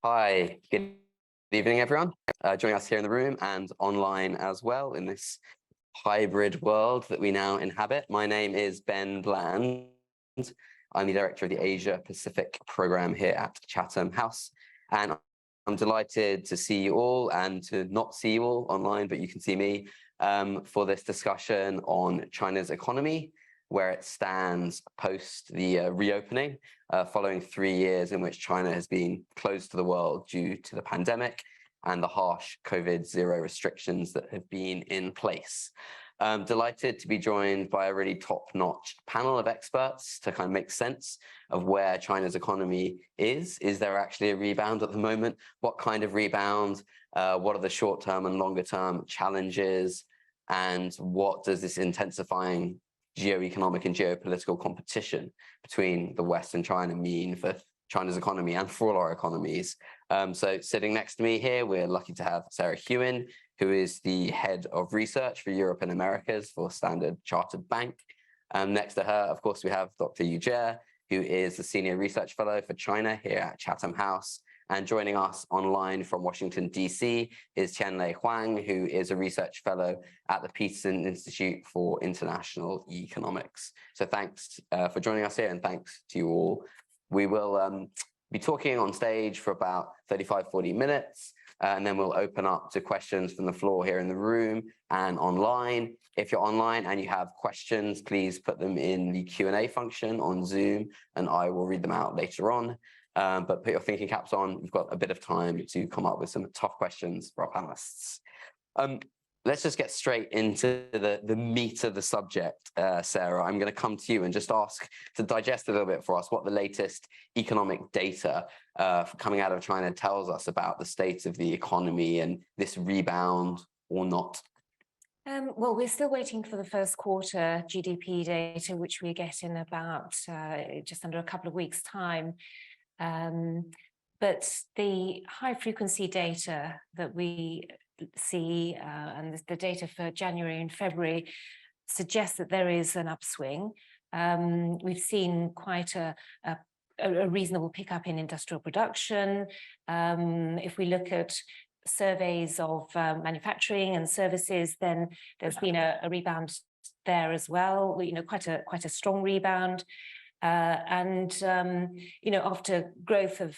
Hi, good evening, everyone. Joining us here in the room and online as well in this hybrid world that we now inhabit. My name is Ben Bland. I'm the director of the Asia Pacific program here at Chatham House. And I'm delighted to see you all and to not see you all online, but you can see me for this discussion on China's economy, where it stands post the reopening, following 3 years in which China has been closed to the world due to the pandemic and the harsh COVID-0 restrictions that have been in place. Delighted to be joined by a really top-notch panel of experts to kind of make sense of where China's economy is. Is there actually a rebound at the moment? What kind of rebound? What are the short-term and longer-term challenges? And what does this intensifying geoeconomic and geopolitical competition between the West and China mean for China's economy and for all our economies? So sitting next to me here, we're lucky to have Sarah Hewen, who is the head of research for Europe and Americas for Standard Chartered Bank. Next to her, of course, we have Dr. Yu Jie, who is the senior research fellow for China here at Chatham House. And joining us online from Washington, DC is Qianlei Huang, who is a research fellow at the Peterson Institute for International Economics. So thanks for joining us here, and thanks to you all. We will be talking on stage for about 35-40 minutes, and then we'll open up to questions from the floor here in the room and online. If you're online and you have questions, please put them in the Q&A function on Zoom, and I will read them out later on. But put your thinking caps on. We've got a bit of time to come up with some tough questions for our panelists. Let's just get straight into the meat of the subject, Sarah. I'm going to come to you and just ask to digest a little bit for us what the latest economic data coming out of China tells us about the state of the economy and this rebound or not. Well, we're still waiting for the first quarter GDP data, which we get in about just under a couple of weeks' time. But the high frequency data that we see and the data for January and February suggests that there is an upswing. We've seen quite a reasonable pickup in industrial production. If we look at surveys of manufacturing and services, then there's been a rebound there as well. Quite a strong rebound. After growth of,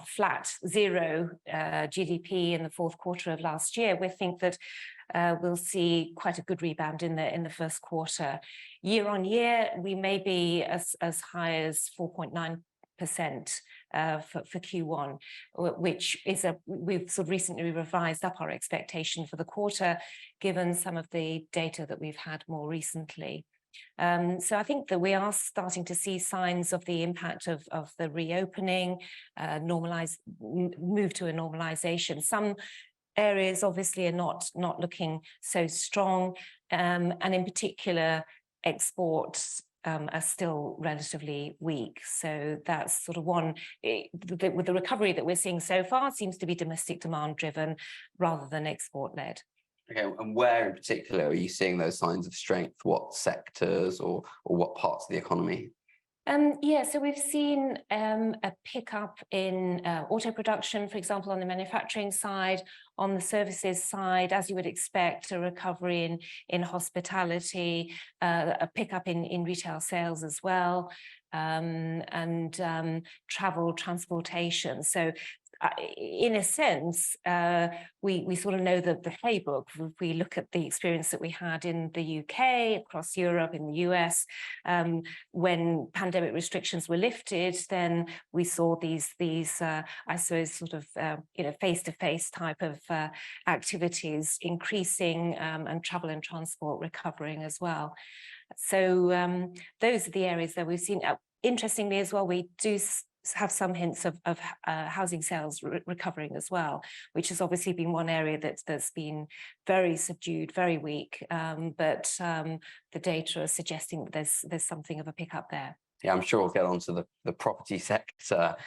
flat zero GDP in the fourth quarter of last year, we think that we'll see quite a good rebound in the first quarter. Year on year, we may be as high as 4.9%. For Q1, which is we've sort of recently revised up our expectation for the quarter, given some of the data that we've had more recently. So I think that we are starting to see signs of the impact of the reopening, move to a normalization. Some areas obviously are not looking so strong, and in particular, exports are still relatively weak. So that's sort of one, with the recovery that we're seeing so far seems to be domestic demand driven rather than export led. Okay, and where in particular are you seeing those signs of strength? What sectors or what parts of the economy? So we've seen a pickup in auto production, for example, on the manufacturing side. On the services side, as you would expect, a recovery in hospitality, a pickup in retail sales as well, and travel, transportation. So in a sense, we sort of know the playbook. If we look at the experience that we had in the UK, across Europe, in the US, when pandemic restrictions were lifted, then we saw these I suppose, sort of, face-to-face type of activities increasing, and travel and transport recovering as well. So those are the areas that we've seen. Interestingly as well, we do have some hints of housing sales recovering as well, which has obviously been one area that's been very subdued, very weak. But the data are suggesting that there's something of a pickup there. Yeah, I'm sure we'll get onto the property sector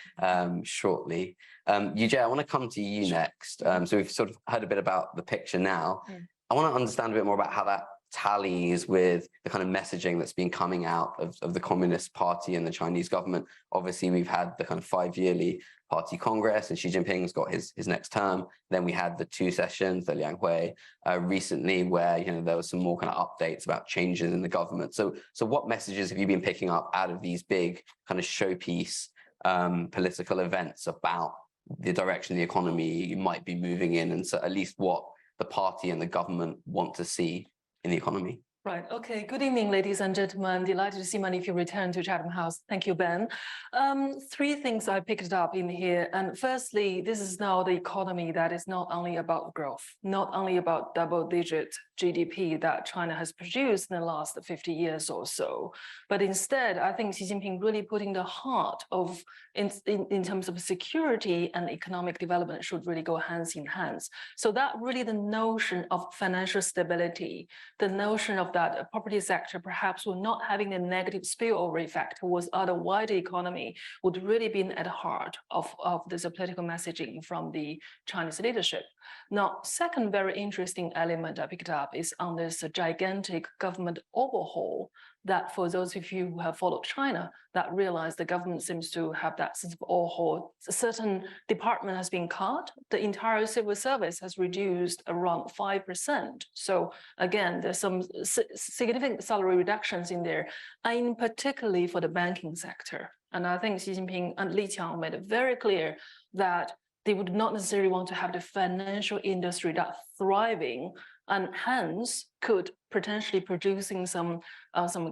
shortly. Yu Jie, I want to come to you next. So we've sort of heard a bit about the picture now. I want to understand a bit more about how that tallies with the kind of messaging that's been coming out of the Communist Party and the Chinese government. Obviously, we've had the kind of 5-yearly Party Congress, and Xi Jinping's got his next term. Then we had the 2 sessions, the Lianghui, recently, where there was some more kind of updates about changes in the government. So what messages have you been picking up out of these big kind of showpiece political events about the direction the economy might be moving in, and so at least what the party and the government want to see in the economy? Right. Okay. Good evening, ladies and gentlemen. Delighted to see many of you return to Chatham House. Thank you, Ben. 3 things I picked up in here. And firstly, this is now the economy that is not only about growth, not only about double-digit GDP that China has produced in the last 50 years or so, but instead, I think Xi Jinping really putting the heart of, in terms of security and economic development should really go hands in hands. So that really the notion of financial stability, the notion of that property sector perhaps will not having a negative spillover effect towards other wider economy would really be at the heart of this political messaging from the Chinese leadership. Now, second very interesting element I picked up is on this gigantic government overhaul that for those of you who have followed China, that realize the government seems to have that sense of overhaul. A certain department has been cut. The entire civil service has reduced around 5%. So again, there's some significant salary reductions in there, and particularly for the banking sector. And I think Xi Jinping and Li Qiang made it very clear that they would not necessarily want to have the financial industry that thriving, and hence could potentially producing some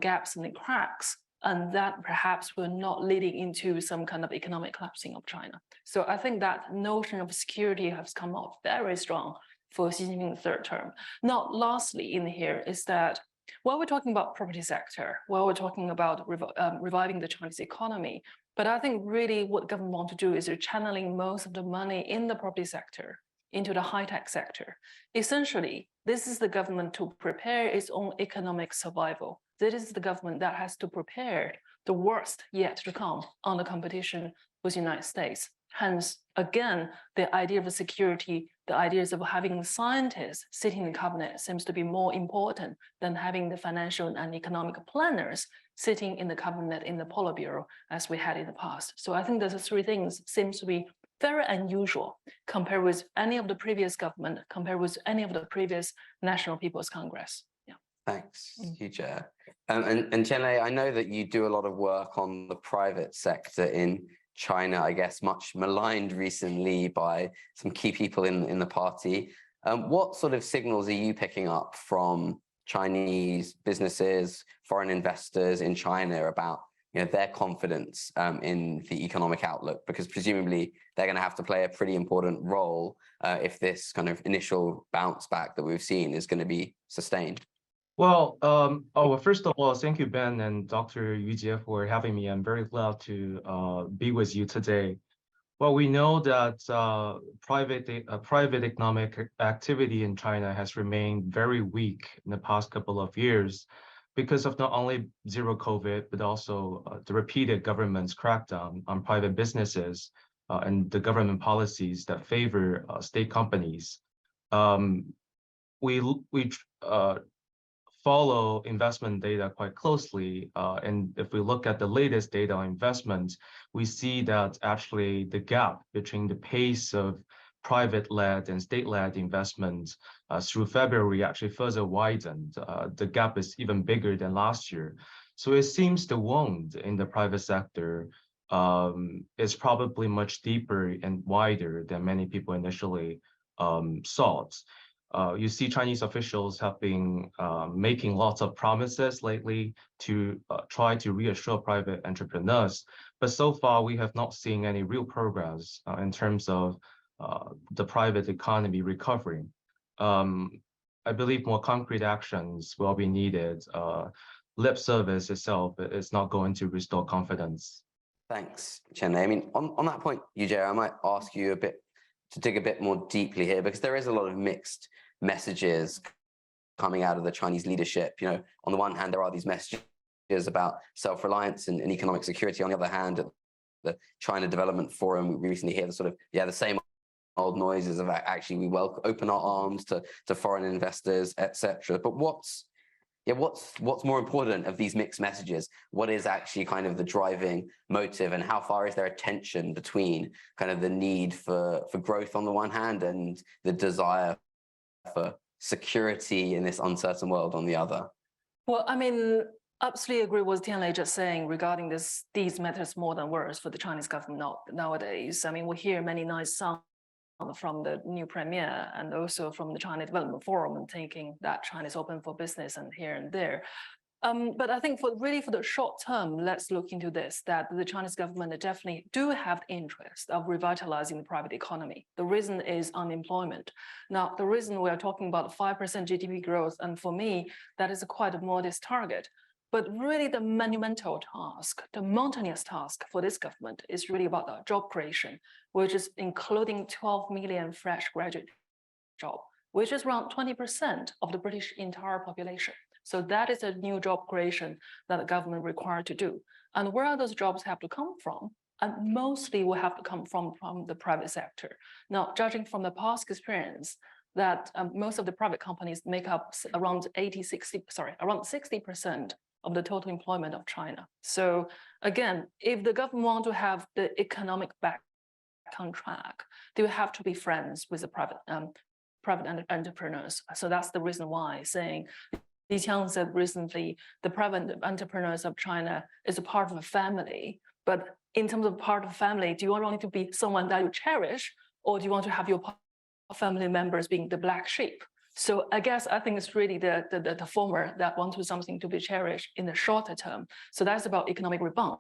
gaps and cracks, and that perhaps were not leading into some kind of economic collapsing of China. So I think that notion of security has come out very strong for Xi Jinping's 3rd term. Now, lastly in here is that while we're talking about property sector, while we're talking about reviving the Chinese economy, but I think really what government want to do is they're channeling most of the money in the property sector into the high-tech sector. Essentially, this is the government to prepare its own economic survival. This is the government that has to prepare the worst yet to come on the competition with the United States. Hence, again, the idea of security, the ideas of having scientists sitting in the cabinet seems to be more important than having the financial and economic planners sitting in the cabinet in the Politburo as we had in the past. So I think those 3 things seems to be very unusual compared with any of the previous government, compared with any of the previous National People's Congress. Yeah. Thanks, Yu Jie. And Qianlei, I know that you do a lot of work on the private sector in China, I guess much maligned recently by some key people in the party. What sort of signals are you picking up from Chinese businesses, foreign investors in China about their confidence in the economic outlook? Because presumably they're going to have to play a pretty important role if this kind of initial bounce back that we've seen is going to be sustained. Well, first of all, thank you, Ben and Dr. Yu Jie, for having me. I'm very glad to be with you today. Well, we know that private economic activity in China has remained very weak in the past couple of years because of not only zero COVID, but also the repeated government's crackdown on private businesses and the government policies that favor state companies. We follow investment data quite closely. And if we look at the latest data on investment, we see that actually the gap between the pace of private-led and state-led investment through February actually further widened. The gap is even bigger than last year. So it seems the wound in the private sector is probably much deeper and wider than many people initially thought. You see Chinese officials have been making lots of promises lately to try to reassure private entrepreneurs, but so far we have not seen any real progress in terms of the private economy recovering. I believe more concrete actions will be needed. Lip service itself is not going to restore confidence. Thanks, Qianlei. I mean, on that point, Yu Jie, I might ask you to dig a bit more deeply here, because there is a lot of mixed messages coming out of the Chinese leadership. On the one hand, there are these messages about self-reliance and economic security. On the other hand, at the China Development Forum, we recently hear the same old noises of actually we will open our arms to foreign investors, etc. But what's Yeah, what's more important of these mixed messages? What is actually kind of the driving motive, and how far is there a tension between kind of the need for growth on the one hand and the desire for security in this uncertain world on the other? Well, I mean, absolutely agree with Tianlei just saying regarding these matters more than words for the Chinese government nowadays. I mean, we hear many nice songs from the new premier and also from the China Development Forum and thinking that China is open for business and here and there. But I think for the short term, let's look into this, that the Chinese government definitely do have the interest of revitalizing the private economy. The reason is unemployment. Now, the reason we are talking about 5% GDP growth, and for me, that is quite a modest target. But really the monumental task, the mountainous task for this government is really about the job creation, which is including 12 million fresh graduate jobs, which is around 20% of the British entire population. So that is a new job creation that the government required to do. And where are those jobs have to come from? And mostly will have to come from the private sector. Now, judging from the past experience, that most of the private companies make up around 60% of the total employment of China. So again, if the government want to have the economic back on track, they will have to be friends with the private entrepreneurs. So that's the reason why saying, Li Qiang said recently, the private entrepreneurs of China is a part of a family. But in terms of part of a family, do you want it to be someone that you cherish, or do you want to have your family members being the black sheep? So I guess I think it's really the former that wants something to be cherished in the shorter term. So that's about economic rebound.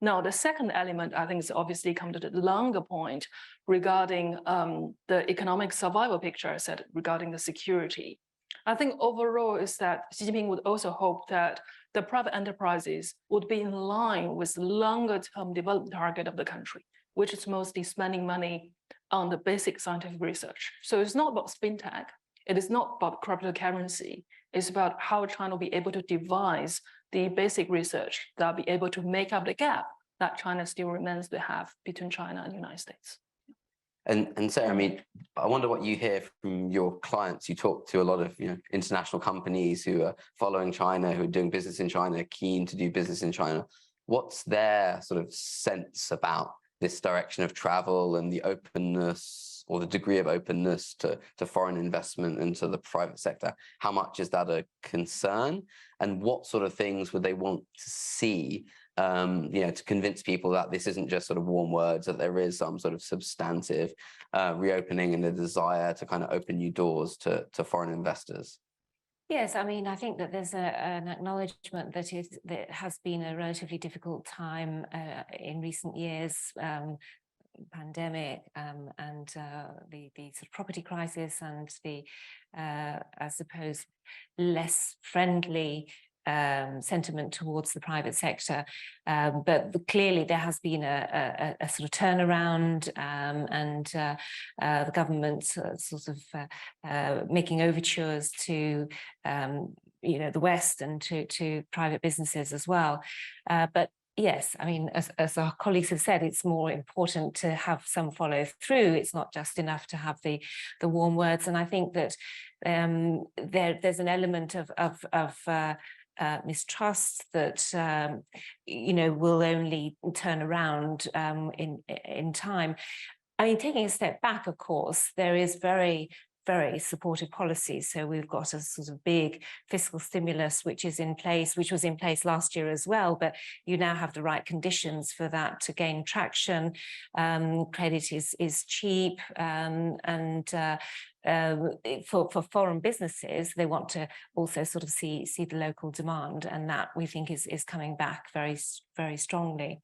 Now, the second element, I think, is obviously come to the longer point regarding the economic survival picture I said regarding the security. I think overall is that Xi Jinping would also hope that the private enterprises would be in line with the longer term development target of the country, which is mostly spending money on the basic scientific research. So it's not about fintech. It is not about cryptocurrency. It's about how China will be able to devise the basic research that will be able to make up the gap that China still remains to have between China and the United States. And Sarah, I mean, I wonder what you hear from your clients. You talk to a lot of international companies who are following China, who are doing business in China, keen to do business in China. What's their sort of sense about this direction of travel and the openness, or the degree of openness to foreign investment into the private sector? How much is that a concern? And what sort of things would they want to see to convince people that this isn't just sort of warm words, that there is some sort of substantive reopening and a desire to kind of open new doors to foreign investors? Yes, I mean, I think that there's an acknowledgement that it has been a relatively difficult time in recent years, pandemic and the sort of property crisis and the, I suppose, less friendly sentiment towards the private sector, but clearly there has been a sort of turnaround, and the government sort of making overtures to the West and to private businesses as well, but yes, I mean, as our colleagues have said, it's more important to have some follow through. It's not just enough to have the warm words, and I think that there's an element of mistrust that will only turn around in time. I mean, taking a step back, of course, there is very supportive policies. So we've got a sort of big fiscal stimulus, which was in place last year as well, but you now have the right conditions for that to gain traction. Credit is cheap, and for foreign businesses, they want to also sort of see the local demand, and that we think is coming back very strongly.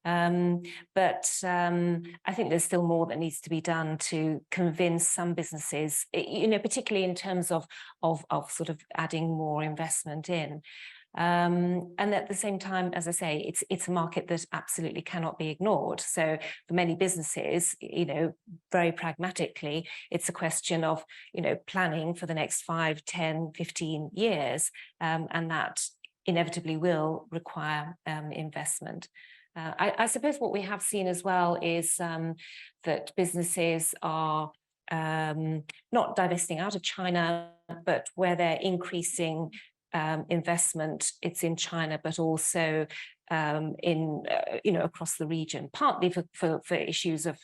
But I think there's still more that needs to be done to convince some businesses, particularly in terms of sort of adding more investment in. And at the same time, as I say, it's a market that absolutely cannot be ignored. So for many businesses, very pragmatically, it's a question of, planning for the next 5, 10, 15 years, and that inevitably will require investment. I suppose what we have seen as well is that businesses are not divesting out of China, but where they're increasing investment, it's in China, but also across the region, partly for issues of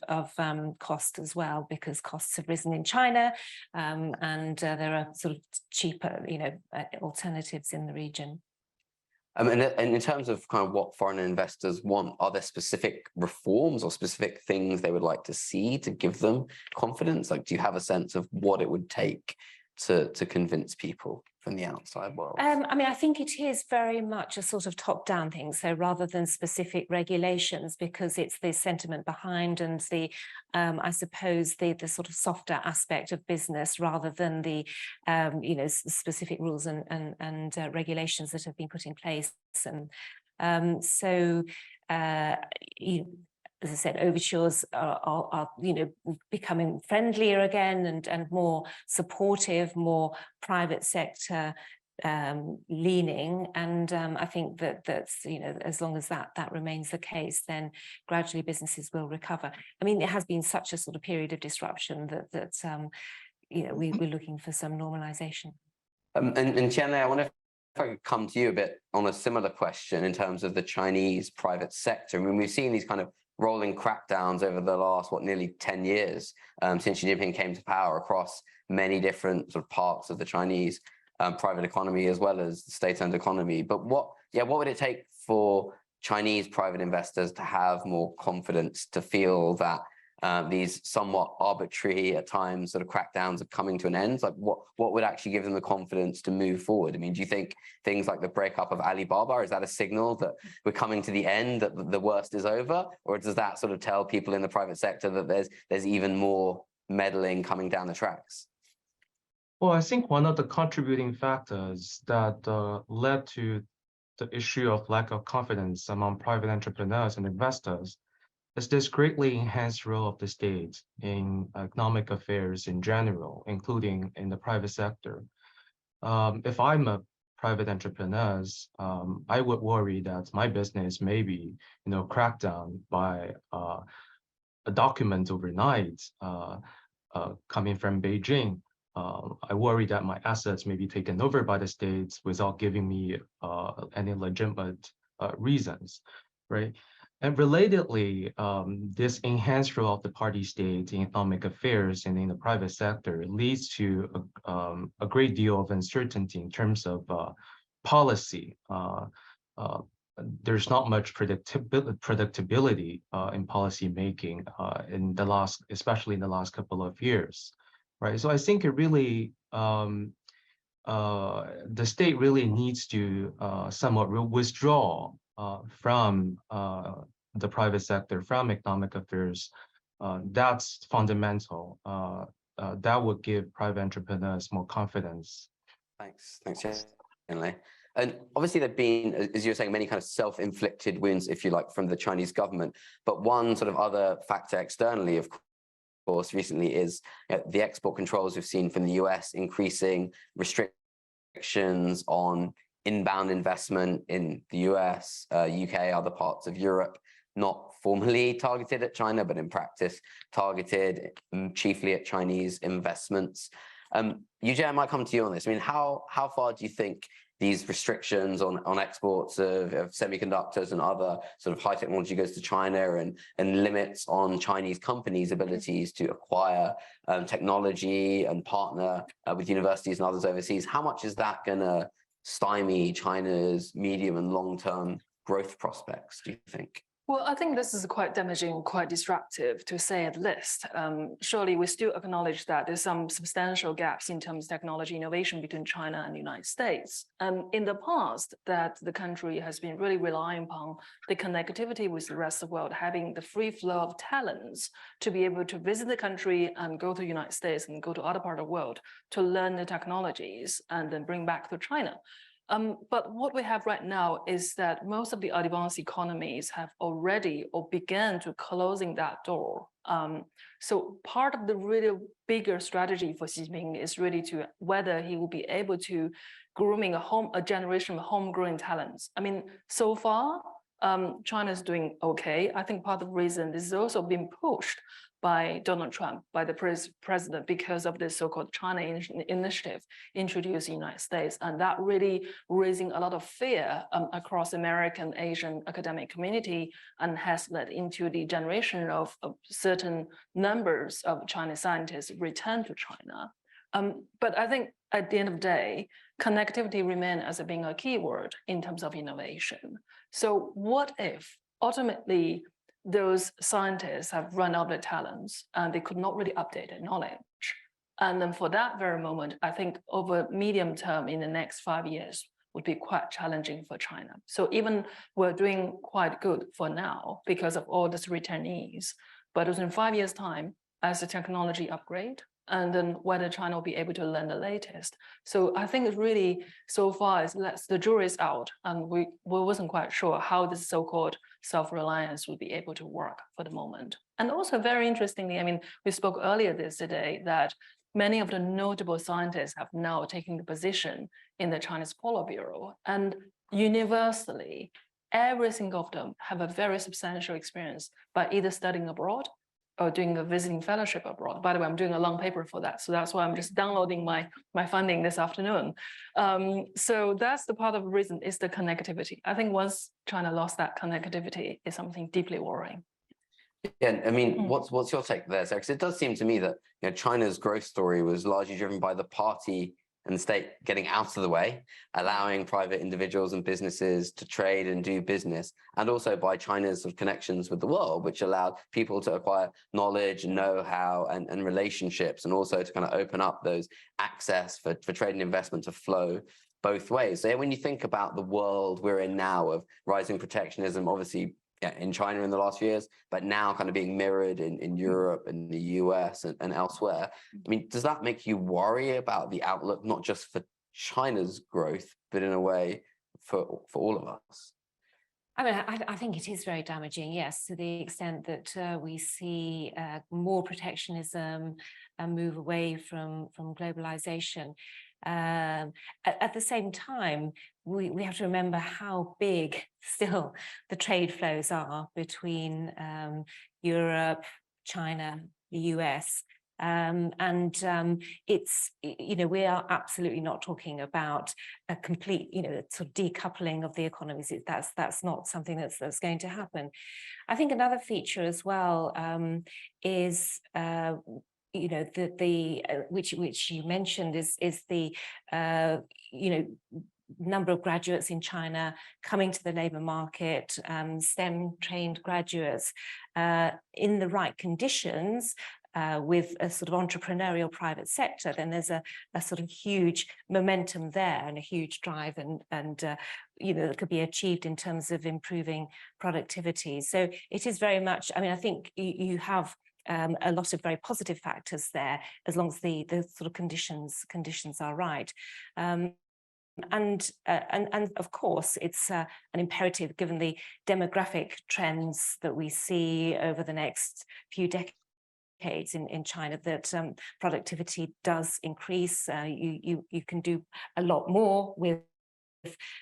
cost as well, because costs have risen in China, and there are sort of cheaper, alternatives in the region. And in terms of kind of what foreign investors want, are there specific reforms or specific things they would like to see to give them confidence? Like, do you have a sense of what it would take to convince people from the outside world? I think it is very much a sort of top-down thing. So rather than specific regulations, because it's the sentiment behind and the, I suppose, the sort of softer aspect of business, rather than the, specific rules and regulations that have been put in place. And as I said, overtures are becoming friendlier again and more supportive, more private sector leaning. And I think that's as long as that remains the case, then gradually businesses will recover. I mean, it has been such a sort of period of disruption that we're looking for some normalization. And Qianlei, I wonder if I could come to you a bit on a similar question in terms of the Chinese private sector. I mean, we've seen these kind of rolling crackdowns over the last, nearly 10 years since Xi Jinping came to power across many different sort of parts of the Chinese private economy as well as the state-owned economy. But what would it take for Chinese private investors to have more confidence, to feel that these somewhat arbitrary at times sort of crackdowns are coming to an end? Like what would actually give them the confidence to move forward? I mean, do you think things like the breakup of Alibaba, is that a signal that we're coming to the end, that the worst is over? Or does that sort of tell people in the private sector that there's even more meddling coming down the tracks? Well, I think one of the contributing factors that led to the issue of lack of confidence among private entrepreneurs and investors is this greatly enhanced role of the state in economic affairs in general, including in the private sector. If I'm a private entrepreneur, I would worry that my business may be, cracked down by a document overnight coming from Beijing. I worry that my assets may be taken over by the states without giving me any legitimate reasons, right? And relatedly, this enhanced role of the party state in economic affairs and in the private sector leads to a great deal of uncertainty in terms of policy. There's not much predictability in policy making especially in the last couple of years, right? So I think it really, the state really needs to somewhat withdraw from the private sector, from economic affairs. That's fundamental. That would give private entrepreneurs more confidence. Thanks, Qianlei. And obviously there've been, as you were saying, many kind of self-inflicted wins, if you like, from the Chinese government. But one sort of other factor externally, of course, recently is the export controls we've seen from the US, increasing restrictions on inbound investment in the US, UK, other parts of Europe, not formally targeted at China, but in practice targeted chiefly at Chinese investments. Yujie, I might come to you on this. I mean, how far do you think these restrictions on exports of semiconductors and other sort of high technology goods to China and limits on Chinese companies' abilities to acquire technology and partner with universities and others overseas, how much is that going to stymie China's medium and long-term growth prospects, do you think? Well, I think this is quite damaging, quite disruptive, to say at least. Surely we still acknowledge that there's some substantial gaps in terms of technology innovation between China and the United States. In the past, that the country has been really relying upon the connectivity with the rest of the world, having the free flow of talents to be able to visit the country and go to the United States and go to other parts of the world to learn the technologies and then bring back to China. But what we have right now is that most of the advanced economies have already or began to closing that door. So part of the really bigger strategy for Xi Jinping is really to whether he will be able to grooming a generation of homegrown talents. I mean, so far, China is doing okay. I think part of the reason this is also being pushed by Donald Trump, by the president, because of this so-called China initiative introduced in the United States. And that really raising a lot of fear across American, Asian academic community, and has led into the generation of certain numbers of Chinese scientists return to China. But I think at the end of the day, connectivity remains as being a key word in terms of innovation. So what if ultimately those scientists have run out of talents and they could not really update their knowledge? And then for that very moment, I think over medium term in the next 5 years would be quite challenging for China. So even we're doing quite good for now because of all these returnees, but within 5 years' time, as the technology upgrade, and then whether China will be able to learn the latest. So I think it's really, so far, the jury's out, and we wasn't quite sure how this so-called self-reliance would be able to work for the moment. And also very interestingly, I mean, we spoke earlier today that many of the notable scientists have now taken the position in the Chinese Politburo, and universally, every single of them have a very substantial experience by either studying abroad or doing a visiting fellowship abroad. By the way, I'm doing a long paper for that. So that's why I'm just downloading my funding this afternoon. So that's the part of the reason is the connectivity. I think once China lost that connectivity, is something deeply worrying. Yeah, I mean, what's your take there, Sarah? Because it does seem to me that China's growth story was largely driven by the party and the state getting out of the way, allowing private individuals and businesses to trade and do business, and also by China's sort of connections with the world, which allowed people to acquire knowledge, know-how, and relationships, and also to kind of open up those access for trade and investment to flow both ways. So when you think about the world we're in now of rising protectionism, obviously, in China in the last few years, but now kind of being mirrored in Europe and the US and elsewhere. I mean, does that make you worry about the outlook, not just for China's growth, but in a way for all of us? I mean, I think it is very damaging, yes, to the extent that we see more protectionism and move away from globalization. At the same time, we have to remember how big still the trade flows are between Europe, China, the US. It's, we are absolutely not talking about a complete, sort of decoupling of the economies. That's not something that's going to happen. I think another feature as well is which you mentioned is the number of graduates in China coming to the labor market, STEM trained graduates in the right conditions. With a sort of entrepreneurial private sector, then there's a sort of huge momentum there and a huge drive and that could be achieved in terms of improving productivity. So it is very much, I mean, I think you have a lot of very positive factors there, as long as the sort of conditions are right. And of course, it's an imperative, given the demographic trends that we see over the next few decades in China, that productivity does increase. You can do a lot more with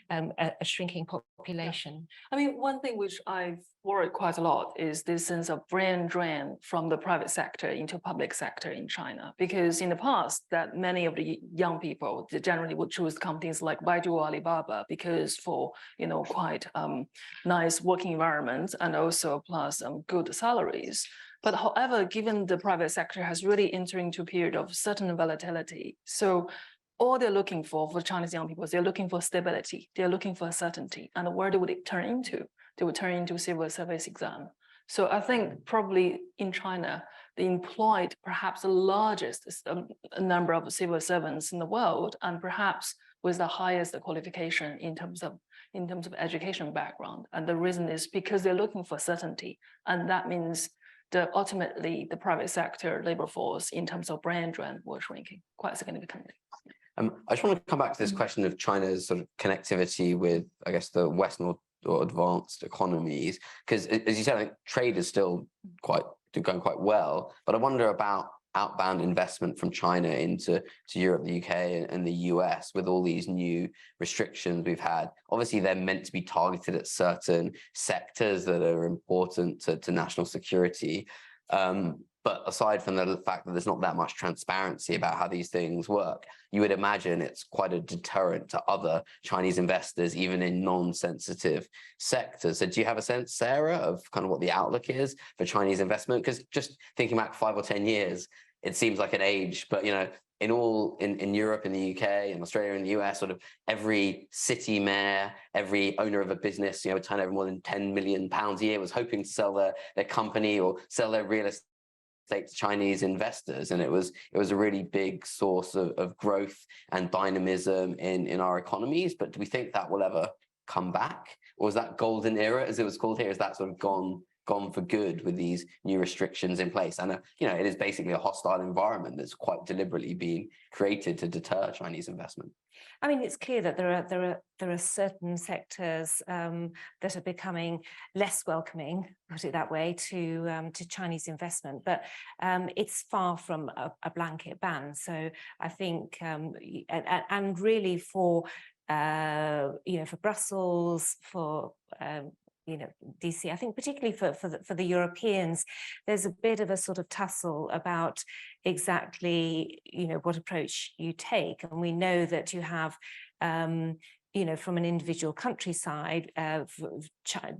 a shrinking population. I mean, one thing which I've worried quite a lot is this sense of brain drain from the private sector into public sector in China. Because in the past, that many of the young people generally would choose companies like Baidu or Alibaba because for quite nice working environments and also plus good salaries. But however, given the private sector has really entered into a period of certain volatility, so all they're looking for Chinese young people is they're looking for stability, they're looking for certainty. And where would it turn into? They would turn into civil service exam. So I think probably in China, they employed perhaps the largest number of civil servants in the world, and perhaps with the highest qualification in terms of education background. And the reason is because they're looking for certainty. And that means ultimately the private sector labor force in terms of brand drain was shrinking quite significantly. I just want to come back to this question of China's sort of connectivity with, I guess, the Western or advanced economies, because as you said, I think trade is still going quite well. But I wonder about outbound investment from China into Europe, the UK, and the US with all these new restrictions we've had. Obviously, they're meant to be targeted at certain sectors that are important to national security. But aside from the fact that there's not that much transparency about how these things work, you would imagine it's quite a deterrent to other Chinese investors, even in non-sensitive sectors. So do you have a sense, Sarah, of kind of what the outlook is for Chinese investment? Because just thinking back 5 or 10 years, it seems like an age, but in Europe, in the UK, in Australia, in the US, sort of every city mayor, every owner of a business, turnover more than £10 million a year was hoping to sell their company or sell their real estate to Chinese investors, and it was a really big source of growth and dynamism in our economies. But do we think that will ever come back, or is that golden era, as it was called here, is that sort of gone for good with these new restrictions in place? And it is basically a hostile environment that's quite deliberately being created to deter Chinese investment. I mean, it's clear that there are certain sectors that are becoming less welcoming, put it that way, to Chinese investment. But it's far from a blanket ban. So I think, and really for Brussels, for DC, I think particularly for the Europeans, there's a bit of a sort of tussle about exactly what approach you take. And we know that you have from an individual country side,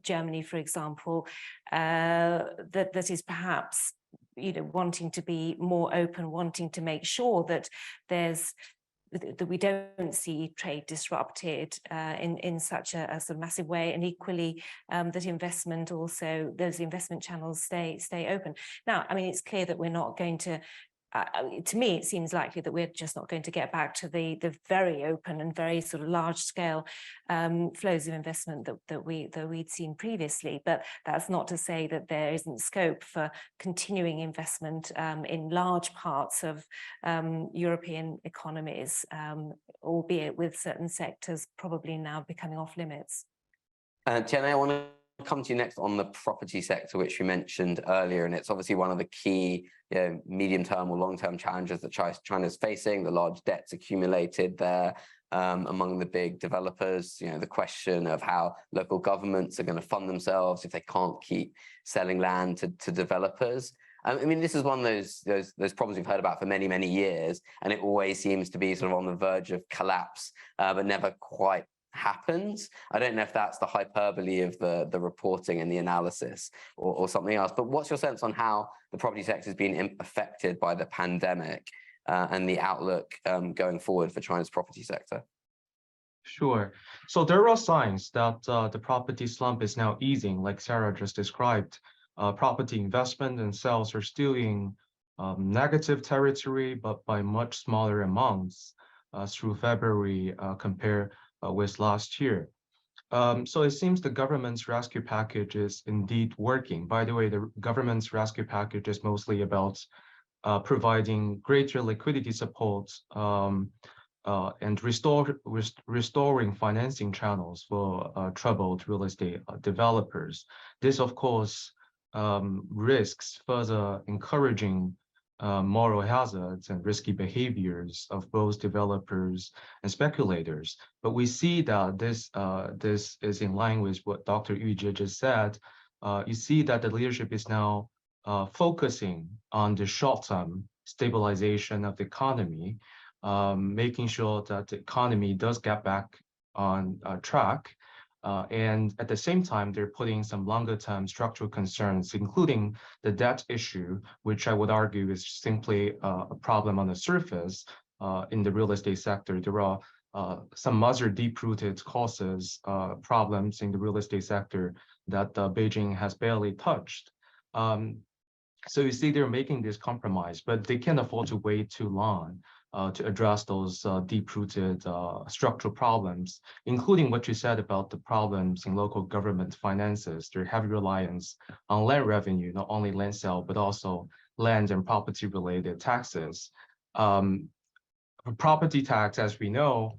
Germany, for example, that is perhaps wanting to be more open, wanting to make sure that that we don't see trade disrupted in such a sort of massive way, and equally that investment also, those investment channels stay open. Now, I mean, it's clear that we're not going to, to me, it seems likely that we're just not going to get back to the very open and very sort of large scale flows of investment that we'd seen previously. But that's not to say that there isn't scope for continuing investment in large parts of European economies, albeit with certain sectors probably now becoming off limits. Tianmei, I want to come to you next on the property sector, which you mentioned earlier, and it's obviously one of the key medium-term or long-term challenges that China's facing, the large debts accumulated there among the big developers, the question of how local governments are going to fund themselves if they can't keep selling land to developers. I mean, this is one of those problems we've heard about for many, many years, and it always seems to be sort of on the verge of collapse, but never quite happens. I don't know if that's the hyperbole of the reporting and the analysis or something else, but what's your sense on how the property sector has been affected by the pandemic and the outlook going forward for China's property sector? Sure. So there are signs that the property slump is now easing, like Sarah just described. Property investment and sales are still in negative territory, but by much smaller amounts through February compared with last year. So it seems the government's rescue package is indeed working. By the way, the government's rescue package is mostly about providing greater liquidity support and restoring financing channels for troubled real estate developers. This, of course, risks further encouraging moral hazards and risky behaviors of both developers and speculators. But we see that this is in line with what Dr. Yu Jie just said. You see that the leadership is now focusing on the short-term stabilization of the economy, making sure that the economy does get back on track. And at the same time, they're putting some longer-term structural concerns, including the debt issue, which I would argue is simply a problem on the surface in the real estate sector. There are some other deep-rooted causes, problems in the real estate sector that Beijing has barely touched. So you see, they're making this compromise, but they can't afford to wait too long to address those deep-rooted structural problems, including what you said about the problems in local government finances, their heavy reliance on land revenue, not only land sale, but also land and property-related taxes. Property tax, as we know,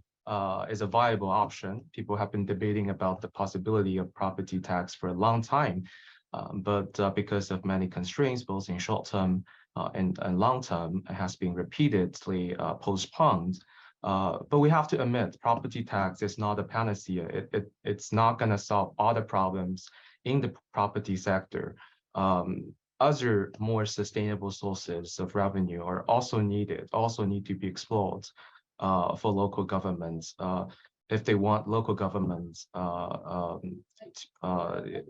is a viable option. People have been debating about the possibility of property tax for a long time. But because of many constraints, both in short-term and long term has been repeatedly postponed. But we have to admit, property tax is not a panacea. It's not going to solve all the problems in the property sector. Other more sustainable sources of revenue are also needed, also need to be explored for local governments. If they want local governments,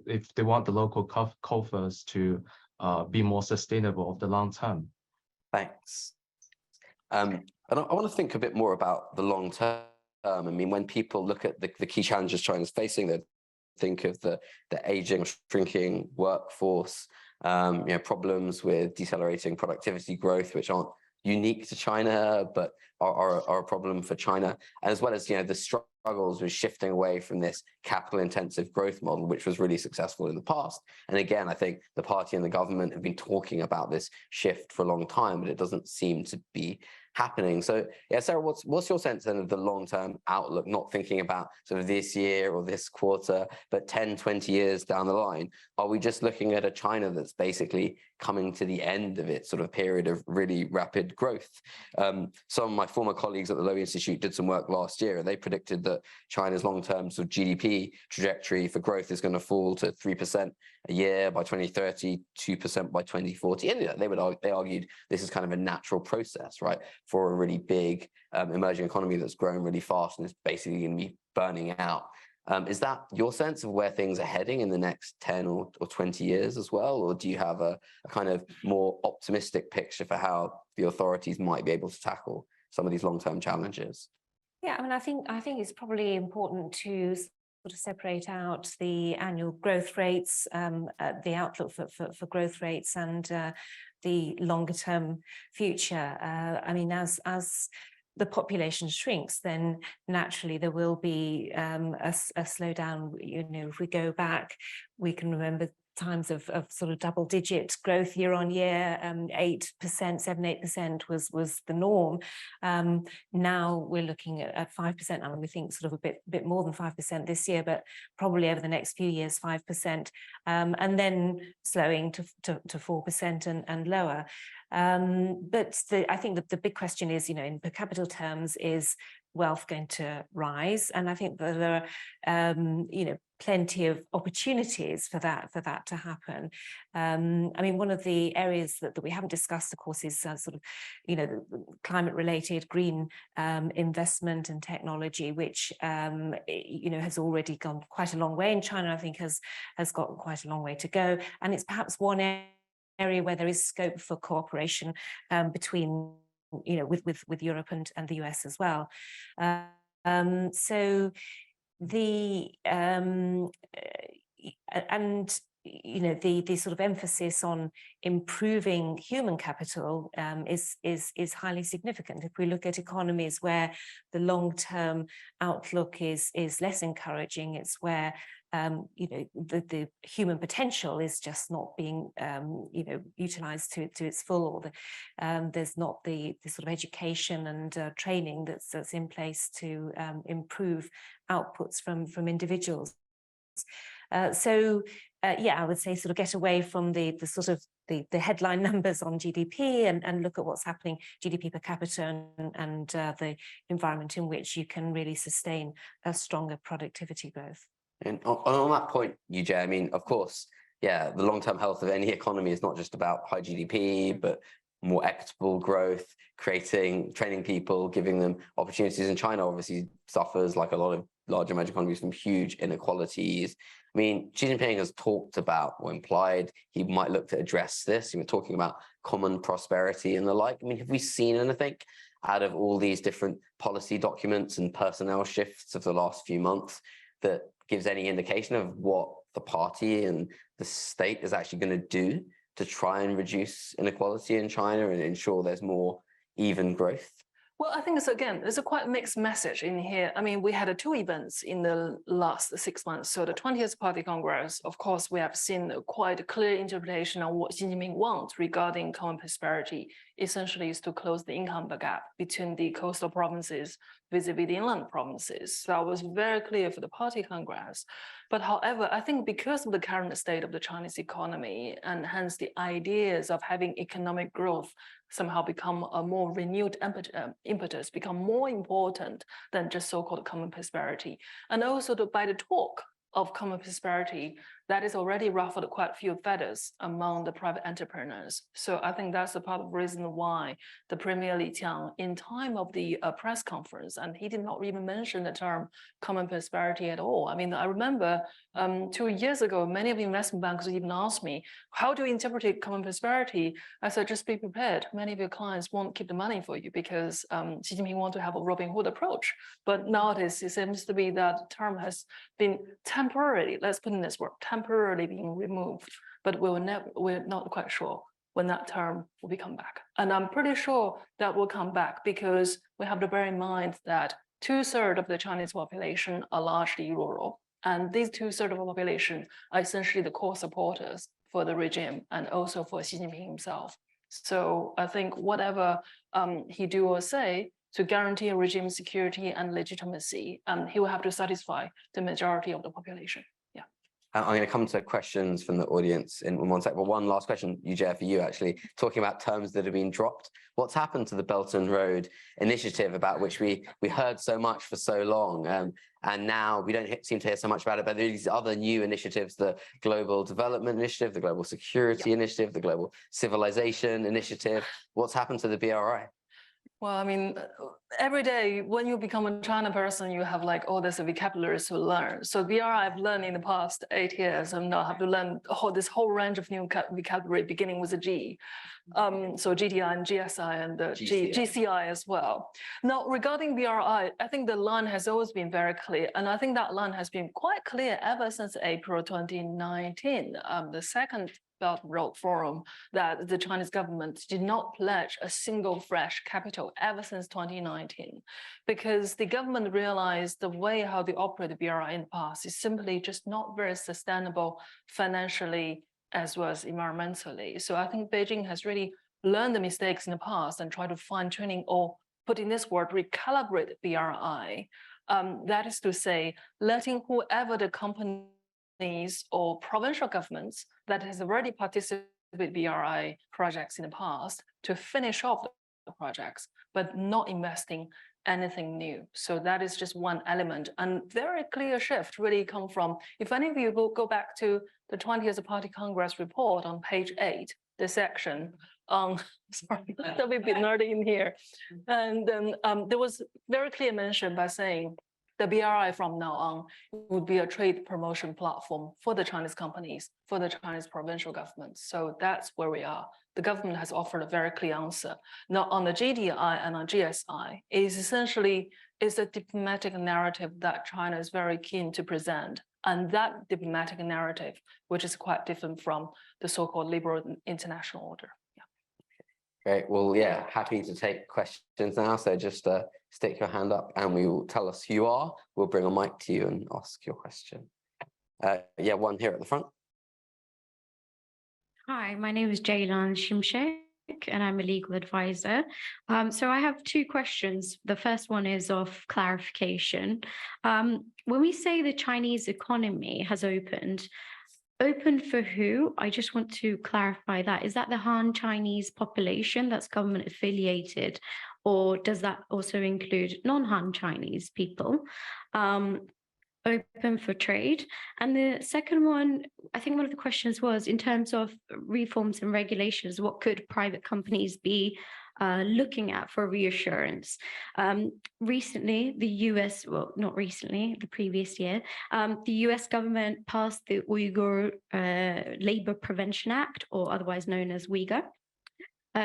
if they want the local coffers to be more sustainable of the long term. Thanks. And I want to think a bit more about the long term. I mean, when people look at the key challenges China's facing, they think of the aging, shrinking workforce, problems with decelerating productivity growth, which aren't unique to China, but are a problem for China, as well as the struggles with shifting away from this capital-intensive growth model, which was really successful in the past. And again, I think the party and the government have been talking about this shift for a long time, but it doesn't seem to be happening. So yeah, Sarah, what's your sense then of the long-term outlook, not thinking about sort of this year or this quarter, but 10, 20 years down the line? Are we just looking at a China that's basically coming to the end of its sort of period of really rapid growth? Some of my former colleagues at the Lowy Institute did some work last year, and they predicted that China's long-term sort of GDP trajectory for growth is going to fall to 3% a year by 2030, 2% by 2040. And they argued this is kind of a natural process, right, for a really big emerging economy that's growing really fast and is basically going to be burning out. Is that your sense of where things are heading in the next 10 or 20 years as well? Or do you have a kind of more optimistic picture for how the authorities might be able to tackle some of these long-term challenges? Yeah, I mean, I think it's probably important to sort of separate out the annual growth rates, the outlook for growth rates, and the longer term future. I mean, as the population shrinks, then naturally there will be a slowdown. If we go back, we can remember times of sort of double-digit growth year on year. 8%, 7-8% was the norm. Now we're looking at 5%. I mean, we think sort of a bit more than 5% this year, but probably over the next few years 5%, and then slowing to 4% and lower. But I think that the big question is, in per capita terms, is wealth going to rise? And I think that there are, plenty of opportunities for that to happen. I mean, one of the areas that we haven't discussed, of course, is sort of, climate-related green investment and technology, which has already gone quite a long way in China. I think has got quite a long way to go, and it's perhaps one area where there is scope for cooperation between, with Europe and the US as well. So the the sort of emphasis on improving human capital is highly significant. If we look at economies where the long-term outlook is less encouraging, it's where the human potential is just not being utilized to its full, or there's not the sort of education and training that's in place to improve outputs from individuals. So I would say sort of get away from the sort of the headline numbers on GDP and look at what's happening GDP per capita and the environment in which you can really sustain a stronger productivity growth. And on that point, Yujie, I mean, of course, the long-term health of any economy is not just about high GDP, but more equitable growth, training people, giving them opportunities. And China obviously suffers, like a lot of large emerging economies, from huge inequalities. I mean, Xi Jinping has talked about, or implied, he might look to address this. We're talking about common prosperity and the like. I mean, have we seen anything out of all these different policy documents and personnel shifts of the last few months that gives any indication of what the party and the state is actually going to do to try and reduce inequality in China and ensure there's more even growth? Well, I think there's a quite mixed message in here. I mean, we had 2 events in the last 6 months. So the 20th Party Congress, of course, we have seen quite a clear interpretation on what Xi Jinping wants regarding common prosperity essentially is to close the income gap between the coastal provinces vis-a-vis the inland provinces. So that was very clear for the Party Congress. But however, I think because of the current state of the Chinese economy and hence the ideas of having economic growth somehow become a more renewed impetus, become more important than just so-called common prosperity. And also by the talk of common prosperity, that is already ruffled quite a few feathers among the private entrepreneurs. So I think that's a part of the reason why the Premier Li Qiang, in time of the press conference, and he did not even mention the term common prosperity at all. I mean, I remember 2 years ago, many of the investment bankers even asked me, how do you interpret common prosperity? I said, just be prepared. Many of your clients won't keep the money for you because Xi Jinping want to have a Robin Hood approach. But nowadays, it seems to be that term has been temporarily, let's put in this word, temporarily being removed, but we're not quite sure when that term will come back. And I'm pretty sure that will come back because we have to bear in mind that 2/3 of the Chinese population are largely rural. And these 2/3 of the population are essentially the core supporters for the regime and also for Xi Jinping himself. So I think whatever he do or say to guarantee a regime security and legitimacy, he will have to satisfy the majority of the population. I'm going to come to questions from the audience in 1 sec, but one last question, Yujia, for you actually, talking about terms that have been dropped. What's happened to the Belt and Road Initiative about which we heard so much for so long, and now we don't seem to hear so much about it, but these other new initiatives, the Global Development Initiative, the Global Security Initiative, the Global Civilization Initiative. What's happened to the BRI? Well, I mean, every day when you become a China person, you have like all this vocabularies to learn. So BRI I've learned in the past 8 years, and now I have to learn this whole range of new vocabulary beginning with a G. So GDI and GSI and the GCI as well. Now, regarding BRI, I think the line has always been very clear. And I think that line has been quite clear ever since April 2019, the second Belt and Road Forum, that the Chinese government did not pledge a single fresh capital ever since 2019, because the government realized the way how they operate the BRI in the past is simply just not very sustainable financially as well as environmentally. So I think Beijing has really learned the mistakes in the past and tried to fine-tuning, or put in this word, recalibrate BRI. That is to say, letting whoever the company or provincial governments that has already participated in BRI projects in the past to finish off the projects, but not investing anything new. So that is just one element, and very clear shift really come from, if any of you will go back to the 20th Party Congress report on page 8, the section on, sorry, that'll be a bit nerdy in here. And then there was very clear mention by saying, the BRI from now on would be a trade promotion platform for the Chinese companies, for the Chinese provincial governments. So that's where we are. The government has offered a very clear answer. Now on the GDI and on GSI, is essentially a diplomatic narrative that China is very keen to present. And that diplomatic narrative, which is quite different from the so-called liberal international order. Great. Well, yeah, happy to take questions now. So just stick your hand up and we will tell us who you are. We'll bring a mic to you and ask your question. Yeah, one here at the front. Hi, my name is Jaylan Shimshek and I'm a legal advisor. So I have 2 questions. The first one is of clarification. When we say the Chinese economy has opened for who? I just want to clarify that. Is that the Han Chinese population that's government affiliated, or does that also include non-Han Chinese people? Open for trade. And the second one, I think one of the questions was in terms of reforms and regulations, what could private companies be looking at for reassurance? Recently, the US, well, not recently, the previous year, the US government passed the Uyghur Labor Prevention Act, or otherwise known as Uyghur,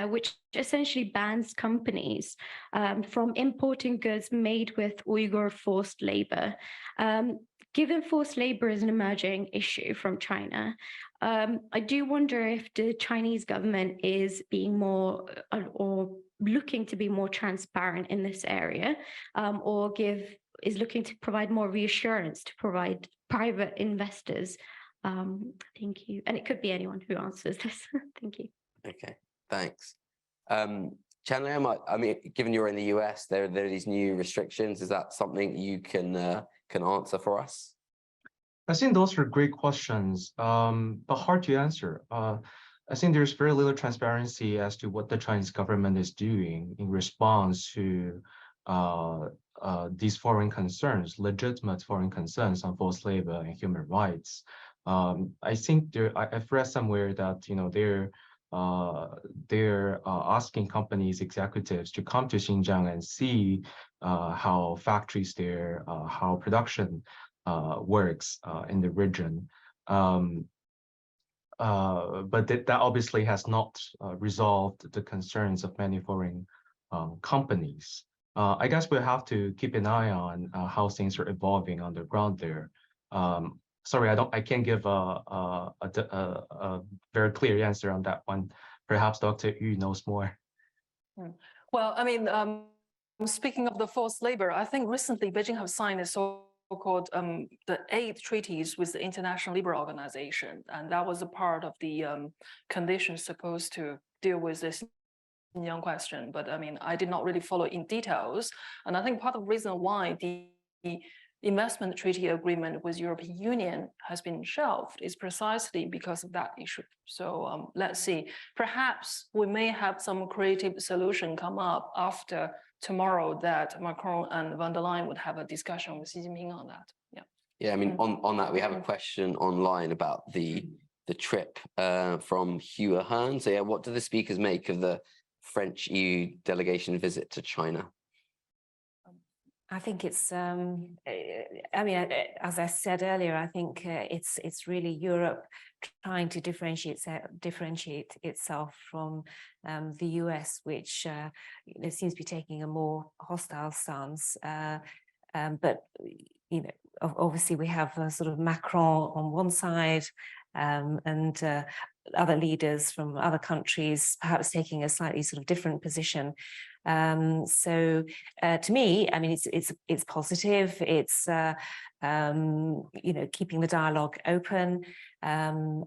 which essentially bans companies from importing goods made with Uyghur forced labor. Given forced labor is an emerging issue from China, I do wonder if the Chinese government is being more or looking to be more transparent in this area, or is looking to provide more reassurance to provide private investors. Thank you. And it could be anyone who answers this. Thank you. Okay, thanks. Chandler, I mean, given you're in the US, there are these new restrictions. Is that something you can answer for us? I think those are great questions, but hard to answer. I think there's very little transparency as to what the Chinese government is doing in response to these foreign concerns, legitimate foreign concerns on forced labor and human rights. I think I've read somewhere that they're asking companies executives to come to Xinjiang and see how factories there, how production works in the region. But that obviously has not resolved the concerns of many foreign companies. I guess we'll have to keep an eye on how things are evolving on the ground there. Sorry, I can't give a very clear answer on that one. Perhaps Dr. Yu knows more. Well, I mean, speaking of the forced labor, I think recently Beijing have signed a so-called the 8 treaties with the International Labour Organization, and that was a part of the conditions supposed to deal with this Xinjiang question. But I mean, I did not really follow in details, and I think part of the reason why the investment treaty agreement with European Union has been shelved is precisely because of that issue. So let's see, perhaps we may have some creative solution come up after tomorrow that Macron and von der Leyen would have a discussion with Xi Jinping on that. Yeah. Yeah, I mean, on that, we have a question online about the trip from Hua Han. So yeah, what do the speakers make of the French EU delegation visit to China? I think it's, I mean, as I said earlier, I think it's really Europe trying to differentiate itself from the US, which seems to be taking a more hostile stance. But obviously we have sort of Macron on one side, and other leaders from other countries perhaps taking a slightly sort of different position. So to me, I mean, it's positive. It's keeping the dialogue open, and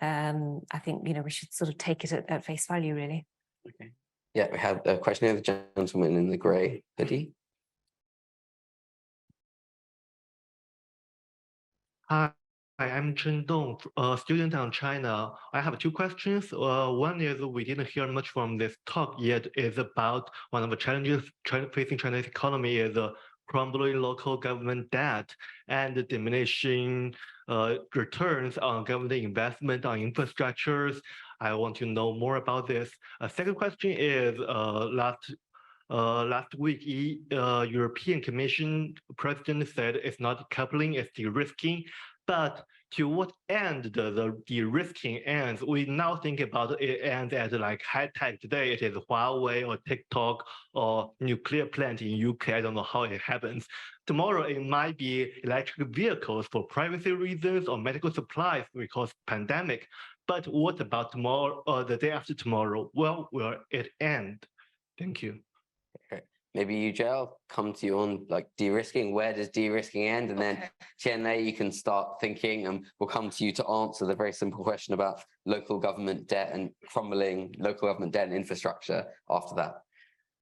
I think we should sort of take it at face value, really. Okay. Yeah, we have a question here, the gentleman in the grey hoodie. Hi, I'm Chen Dong, a student on China. I have 2 questions. One is we didn't hear much from this talk yet, is about one of the challenges facing China's economy is crumbling local government debt and diminishing returns on government investment on infrastructures. I want to know more about this. A second question is last week, European Commission President said it's not coupling, it's de-risking. But to what end the de-risking ends? We now think about it ends as like high tech. Today it is Huawei or TikTok or nuclear plant in UK. I don't know how it happens. Tomorrow it might be electric vehicles for privacy reasons or medical supplies because pandemic. But what about tomorrow or the day after tomorrow? Well, will it end? Thank you. Okay. Maybe Yuji, I'll come to you on like de-risking. Where does de-risking end? And then Qianlei, you can start thinking, and we'll come to you to answer the very simple question about local government debt and crumbling local government debt and infrastructure after that.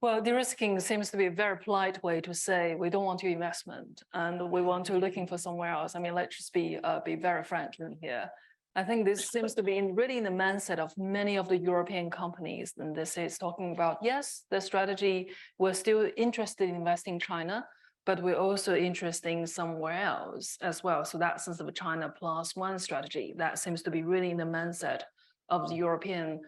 Well, de-risking seems to be a very polite way to say we don't want your investment and we want to looking for somewhere else. I mean, let's just be very frank in here. I think this seems to be really in the mindset of many of the European companies. And this is talking about, yes, the strategy, we're still interested in investing in China, but we're also interested in somewhere else as well. So that sense of a China plus one strategy, that seems to be really in the mindset of the European,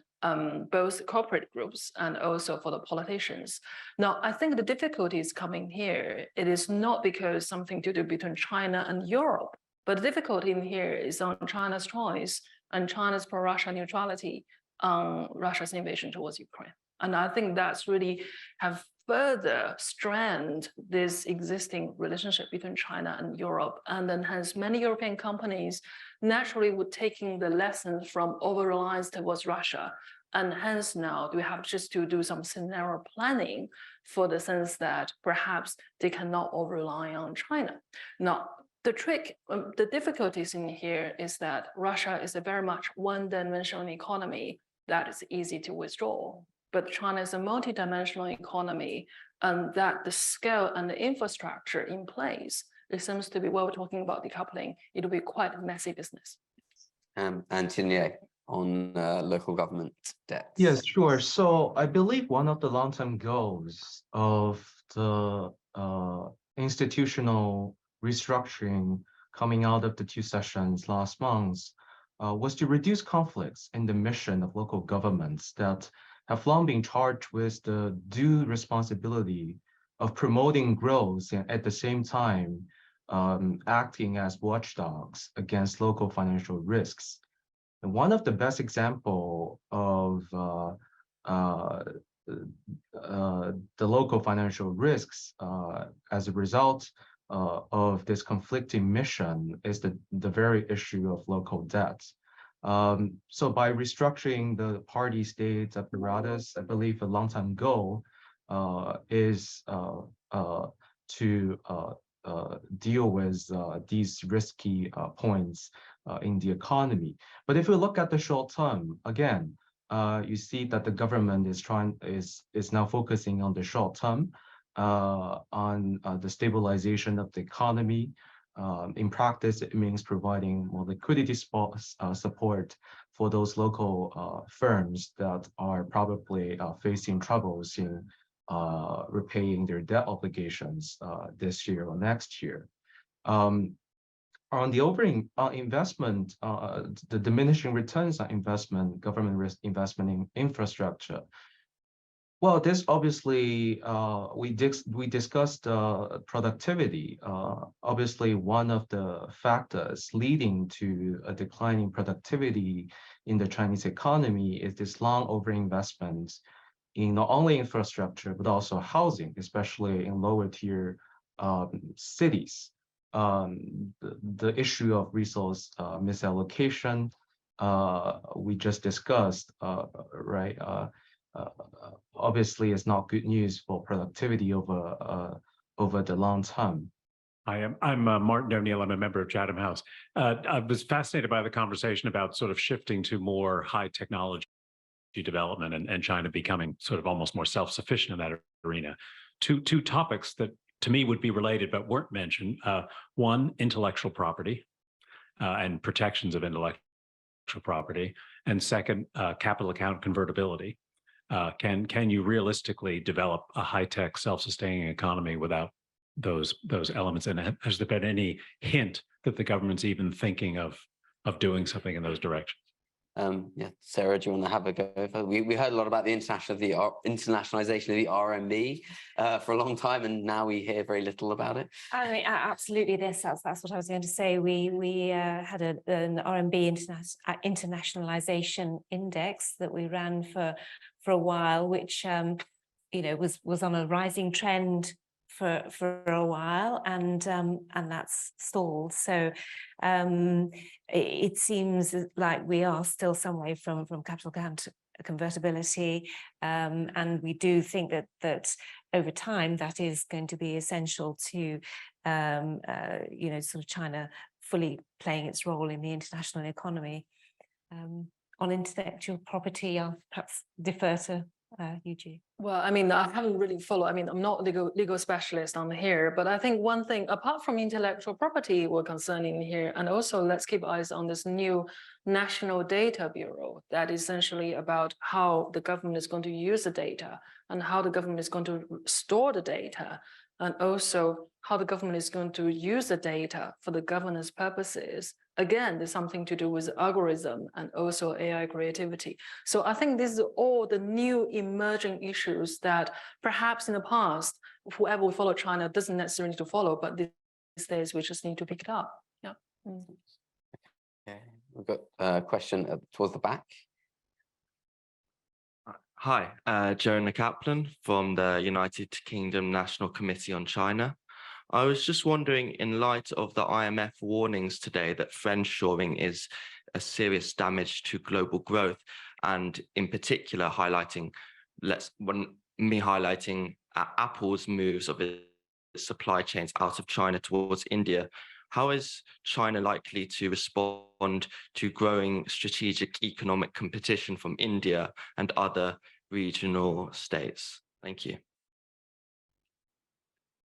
both corporate groups and also for the politicians. Now, I think the difficulty is coming here. It is not because something to do between China and Europe. But the difficulty in here is on China's choice and China's pro-Russia neutrality on Russia's invasion towards Ukraine. And I think that's really have further strengthened this existing relationship between China and Europe. And then hence many European companies naturally would taking the lessons from over-reliance towards Russia. And hence now we have just to do some scenario planning for the sense that perhaps they cannot over-rely on China. Now, the trick, the difficulties in here is that Russia is a very much one-dimensional economy that is easy to withdraw. But China is a multidimensional economy, and that the scale and the infrastructure in place, it seems to be, while we're talking about decoupling, it'll be quite a messy business. And Tinier on local government debt. Yes, sure. So I believe one of the long-term goals of the institutional restructuring coming out of the 2 sessions last month was to reduce conflicts in the mission of local governments that have long been charged with the due responsibility of promoting growth and at the same time acting as watchdogs against local financial risks. And one of the best example of the local financial risks as a result of this conflicting mission is the very issue of local debt. So by restructuring the party-state apparatus, I believe a long-term goal is to deal with these risky points in the economy. But if we look at the short term, again, you see that the government is now focusing on the short term, on the stabilization of the economy. In practice, it means providing more liquidity support for those local firms that are probably facing troubles in repaying their debt obligations this year or next year. On the investment, the diminishing returns on investment, government investment in infrastructure. Well, this obviously, we discussed productivity. Obviously, one of the factors leading to a decline in productivity in the Chinese economy is this long overinvestment in not only infrastructure, but also housing, especially in lower tier cities. The issue of resource misallocation, we just discussed, right? Obviously, it's not good news for productivity over the long term. I'm Martin O'Neill. I'm a member of Chatham House. I was fascinated by the conversation about sort of shifting to more high technology development and China becoming sort of almost more self-sufficient in that arena. Two topics that to me would be related but weren't mentioned. One, intellectual property and protections of intellectual property. And second, capital account convertibility. Can you realistically develop a high-tech self-sustaining economy without those elements? And has there been any hint that the government's even thinking of doing something in those directions? Yeah, Sarah, do you want to have a go? We heard a lot about the internationalization of the RMB for a long time, and now we hear very little about it. I mean, absolutely. That's what I was going to say. We had an RMB internationalization index that we ran for a while, which was on a rising trend for a while, and that's stalled. So it seems like we are still some way from capital account convertibility, and we do think that over time that is going to be essential to sort of China fully playing its role in the international economy. On intellectual property, I'll perhaps defer to Yuji. Well, I mean, I haven't really followed. I mean, I'm not legal specialist on here, but I think one thing, apart from intellectual property, we're concerning here, and also let's keep eyes on this new National Data Bureau that is essentially about how the government is going to use the data and how the government is going to store the data, and also how the government is going to use the data for the governance purposes. Again, there's something to do with algorithm and also AI creativity. So I think these are all the new emerging issues that perhaps in the past, whoever will follow China doesn't necessarily need to follow, but these days we just need to pick it up. Yeah. Okay, we've got a question towards the back. Hi, Jonah Kaplan from the United Kingdom National Committee on China. I was just wondering, in light of the IMF warnings today that friendshoring is a serious damage to global growth, and in particular highlighting Apple's moves of its supply chains out of China towards India, how is China likely to respond to growing strategic economic competition from India and other regional states? Thank you.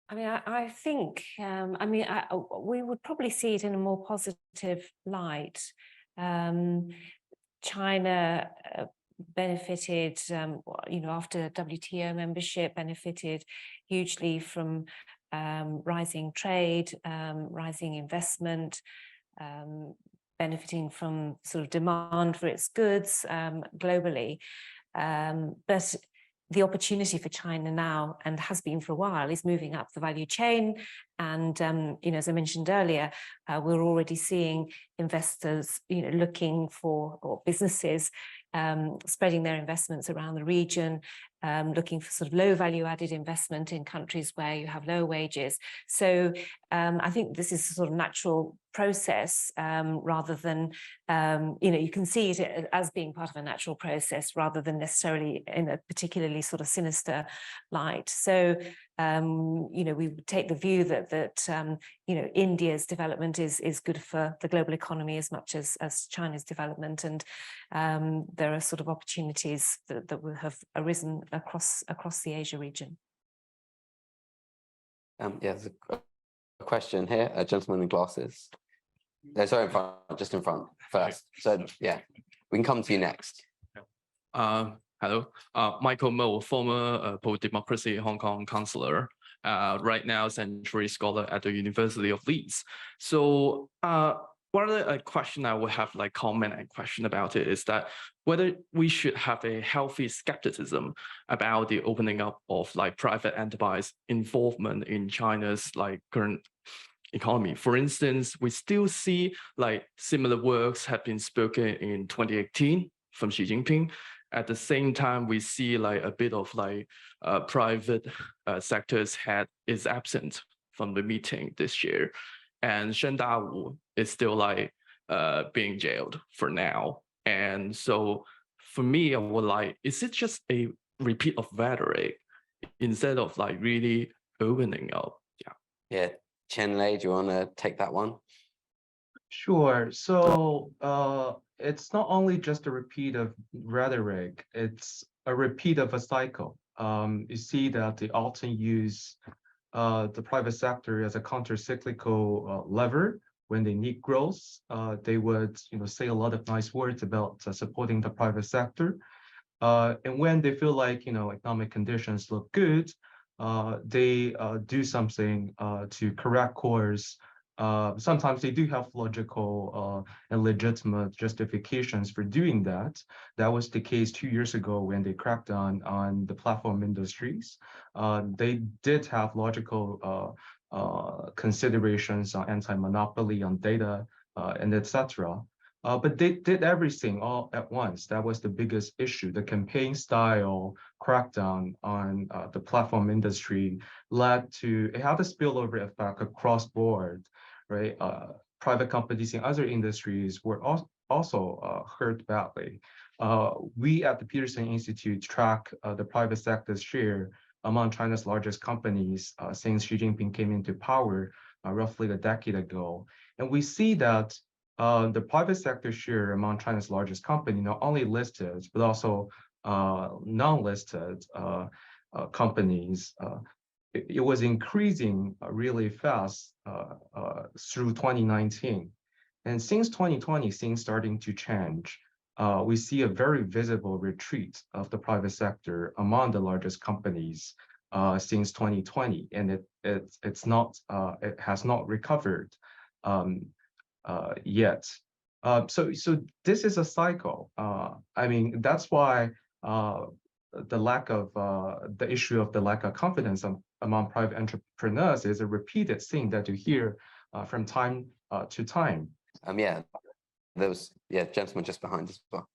I mean, I think, we would probably see it in a more positive light. China benefited, after WTO membership, benefited hugely from rising trade, rising investment, benefiting from sort of demand for its goods globally. But the opportunity for China now, and has been for a while, is moving up the value chain. And, as I mentioned earlier, we're already seeing investors, looking for, or businesses spreading their investments around the region, looking for sort of low value added investment in countries where you have low wages. So I think this is a sort of natural process rather than, you can see it as being part of a natural process rather than necessarily in a particularly sort of sinister light. So, we would take the view that India's development is good for the global economy as much as China's development. And there are sort of opportunities that will have arisen across the Asia region. There's a question here, a gentleman in glasses. No, sorry, in front, just in front first. So yeah, we can come to you next. Hello, Michael Mo, former pro-democracy Hong Kong councillor, right now Century Scholar at the University of Leeds. So one of the question I would have comment and question about it is that whether we should have a healthy skepticism about the opening up of private enterprise involvement in China's current economy. For instance, we still see similar works have been spoken in 2018 from Xi Jinping. At the same time, we see a bit of private sector's head is absent from the meeting this year. And Shen Dawu is still being jailed for now. And so for me, I would is it just a repeat of rhetoric instead of really opening up? Yeah, Chen Lei, do you want to take that one? Sure. So it's not only just a repeat of rhetoric, it's a repeat of a cycle. You see that they often use the private sector as a counter-cyclical lever. When they need growth, they would say a lot of nice words about supporting the private sector. And when they feel economic conditions look good, they do something to correct course. Sometimes they do have logical and legitimate justifications for doing that. That was the case 2 years ago when they cracked down on the platform industries. They did have logical considerations on anti-monopoly, on data, and etc. But they did everything all at once. That was the biggest issue. The campaign style crackdown on the platform industry led to, it had a spillover effect across board, right? Private companies in other industries were also hurt badly. We at the Peterson Institute track the private sector's share among China's largest companies since Xi Jinping came into power roughly a decade ago. And we see that the private sector share among China's largest company, not only listed, but also non-listed companies, it was increasing really fast through 2019. And since 2020, things starting to change. We see a very visible retreat of the private sector among the largest companies since 2020, and it has not recovered yet. So this is a cycle. I mean, that's why the issue of the lack of confidence among private entrepreneurs is a repeated thing that you hear from time to time. There was gentleman just behind as well.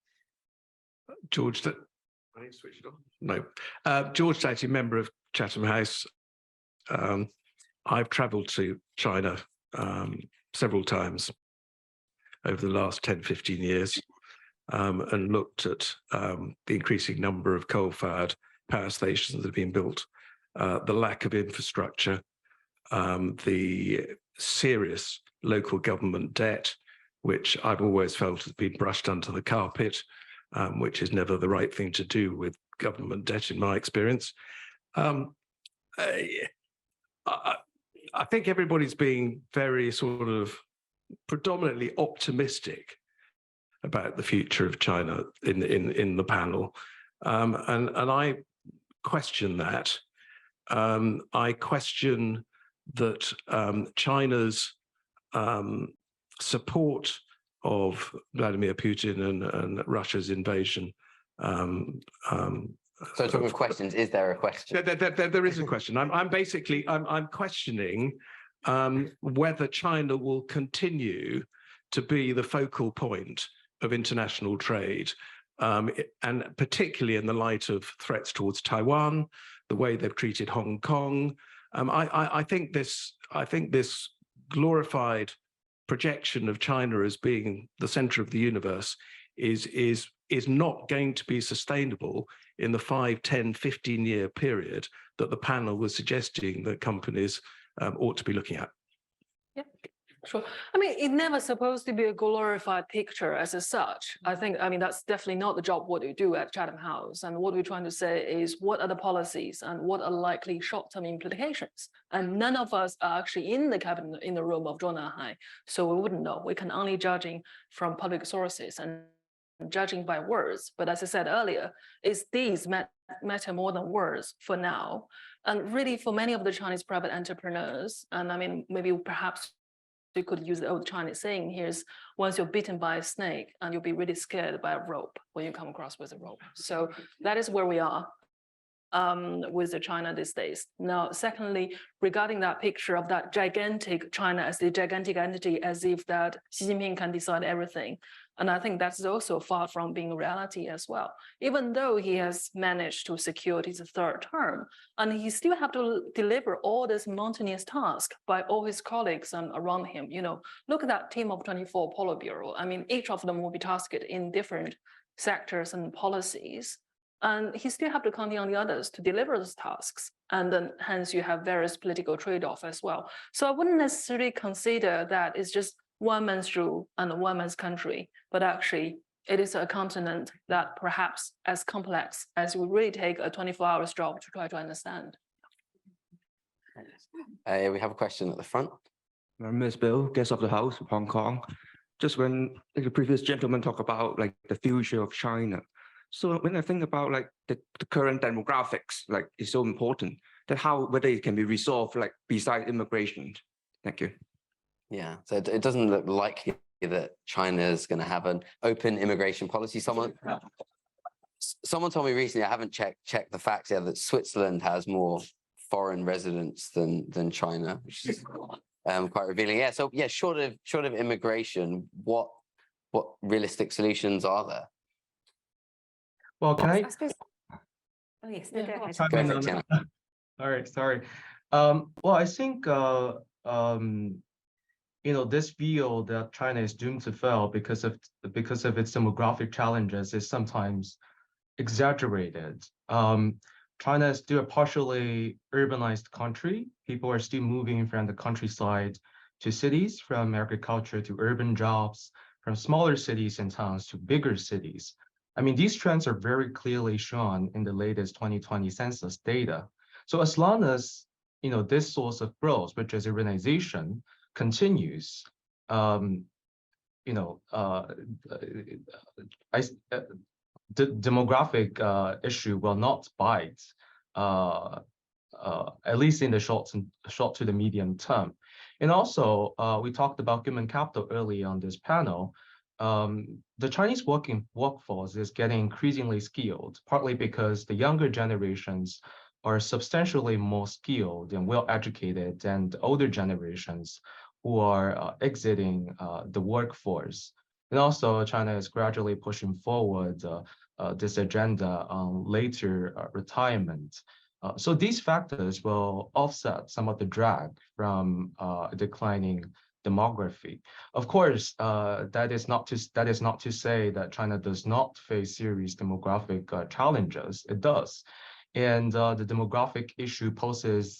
George, no. George Stacey, member of Chatham House. I've travelled to China several times over the last 10, 15 years and looked at the increasing number of coal-fired power stations that have been built, the lack of infrastructure, the serious local government debt, which I've always felt has been brushed under the carpet, which is never the right thing to do with government debt, in my experience. I think everybody's being very sort of predominantly optimistic about the future of China in the panel, and I question that. I question that China's support of Vladimir Putin and Russia's invasion. So talking of questions, is there a question? There is a question. I'm questioning whether China will continue to be the focal point of international trade, and particularly in the light of threats towards Taiwan, the way they've treated Hong Kong. I think this glorified projection of China as being the center of the universe is not going to be sustainable in the 5, 10, 15-year period that the panel was suggesting that companies ought to be looking at. Yeah, sure. I mean, it's never supposed to be a glorified picture as such. I mean, that's definitely not the job what we do at Chatham House. And what we're trying to say is what are the policies and what are likely short-term implications? And none of us are actually in the cabinet, in the room of Zhou Enlai, so we wouldn't know. We can only judging from public sources and judging by words. But as I said earlier, these matter more than words for now. And really for many of the Chinese private entrepreneurs, and I mean, maybe perhaps you could use the old Chinese saying here is, once you're bitten by a snake and you'll be really scared by a rope when you come across with a rope. So that is where we are with the China these days. Now, secondly, regarding that picture of that gigantic China as the gigantic entity, as if that Xi Jinping can decide everything. And I think that's also far from being reality as well. Even though he has managed to secure his third term, and he still have to deliver all this mountainous task by all his colleagues around him. You know, look at that team of 24 Politburo. I mean, each of them will be tasked in different sectors and policies. And he still have to count on the others to deliver those tasks. And then hence you have various political trade-off as well. So I wouldn't necessarily consider that it's just one man's rule and one man's country, but actually it is a continent that perhaps as complex as we really take a 24-hour job to try to understand. We have a question at the front. My name is Bill, guest of the House of Hong Kong. Just when the previous gentleman talked about like the future of China. So when I think about like the current demographics, like is so important, that whether it can be resolved like beside immigration. Thank you. Yeah, so it doesn't look likely that China is going to have an open immigration policy. Someone told me recently, I haven't checked the facts yet, that Switzerland has more foreign residents than China, which is quite revealing. Yeah, so yeah, short of immigration, what realistic solutions are there? Well, can I? suppose. Oh yes, no, go ahead. Go for it, Tiana. All right, sorry. Well, I think this view that China is doomed to fail because of its demographic challenges is sometimes exaggerated. China is still a partially urbanized country. People are still moving from the countryside to cities, from agriculture to urban jobs, from smaller cities and towns to bigger cities. I mean, these trends are very clearly shown in the latest 2020 census data. So as long as this source of growth, which is urbanization, continues, the demographic issue will not bite, at least in the short to the medium term. And also, we talked about human capital early on this panel. The Chinese workforce is getting increasingly skilled, partly because the younger generations are substantially more skilled and well-educated than the older generations who are exiting the workforce. And also, China is gradually pushing forward this agenda on later retirement. So these factors will offset some of the drag from declining demography. Of course, that is not to say that China does not face serious demographic challenges. It does. And the demographic issue poses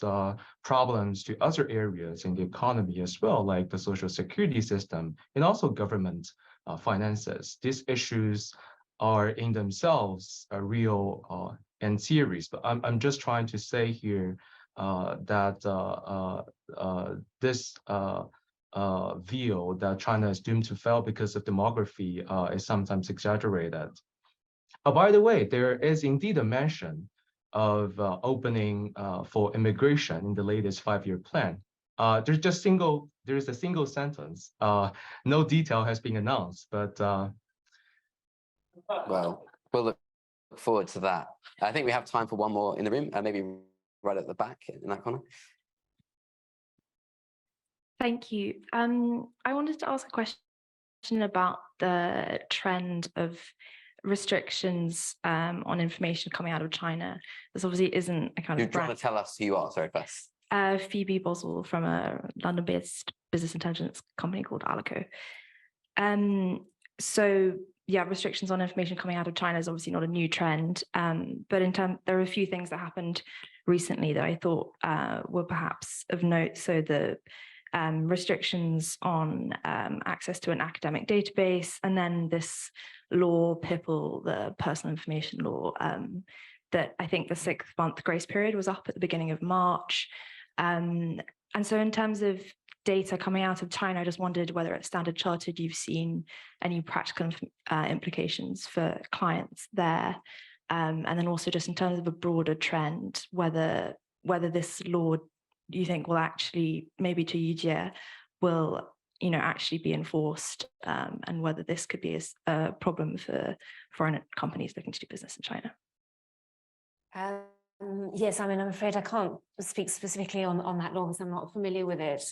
problems to other areas in the economy as well, like the social security system and also government finances. These issues are in themselves real and serious. But I'm just trying to say here that this view that China is doomed to fail because of demography is sometimes exaggerated. By the way, there is indeed a mention of opening for immigration in the latest 5-year plan. There is a single sentence. No detail has been announced, but Well, we'll look forward to that. I think we have time for one more in the room, maybe right at the back in that corner. Thank you. I wanted to ask a question about the trend of restrictions on information coming out of China. This obviously isn't a kind Do of you want to tell us who you are, sorry, first? Phoebe Boswell from a London-based business intelligence company called Alico. So yeah, restrictions on information coming out of China is obviously not a new trend, but there are a few things that happened recently that I thought were perhaps of note. So the restrictions on access to an academic database, and then this law, PIPL, the personal information law, that I think the 6-month grace period was up at the beginning of March. And so in terms of data coming out of China, I just wondered whether at Standard Chartered you've seen any practical implications for clients there. And then also just in terms of a broader trend, whether this law you think will actually, maybe to Yujie, will actually be enforced, and whether this could be a problem for foreign companies looking to do business in China. Yes, I mean, I'm afraid I can't speak specifically on that law because I'm not familiar with it.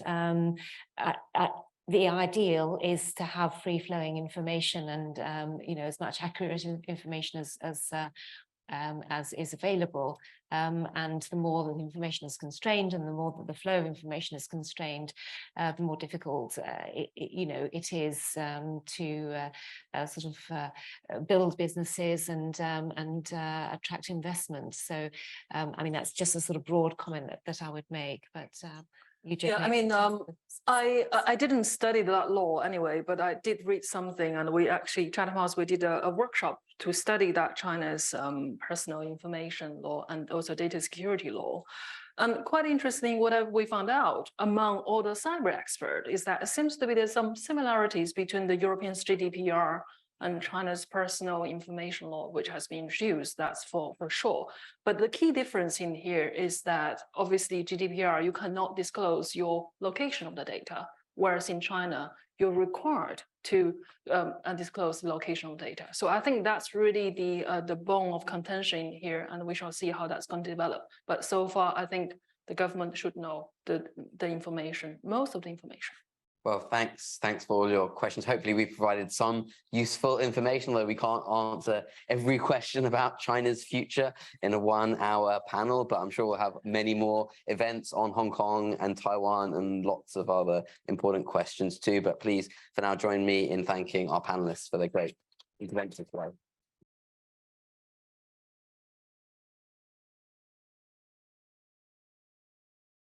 The ideal is to have free-flowing information and as much accurate information as is available, and the more that the information is constrained and the more that the flow of information is constrained, the more difficult it is to sort of build businesses and attract investment. So I mean, that's just a sort of broad comment that I would make, but yeah, I mean, I didn't study that law anyway, but I did read something, and we actually, Chatham House, we did a workshop to study that China's personal information law and also data security law. And quite interesting, what we found out among all the cyber experts is that it seems to be there's some similarities between the European's GDPR and China's personal information law, which has been introduced, that's for sure. But the key difference in here is that obviously GDPR, you cannot disclose your location of the data, whereas in China, you're required to disclose the location of data. So I think that's really the bone of contention here, and we shall see how that's going to develop. But so far, I think the government should know the information, most of the information. Well, thanks for all your questions. Hopefully we've provided some useful information, though we can't answer every question about China's future in a 1-hour panel, but I'm sure we'll have many more events on Hong Kong and Taiwan and lots of other important questions too. But please, for now, join me in thanking our panelists for their great intervention today.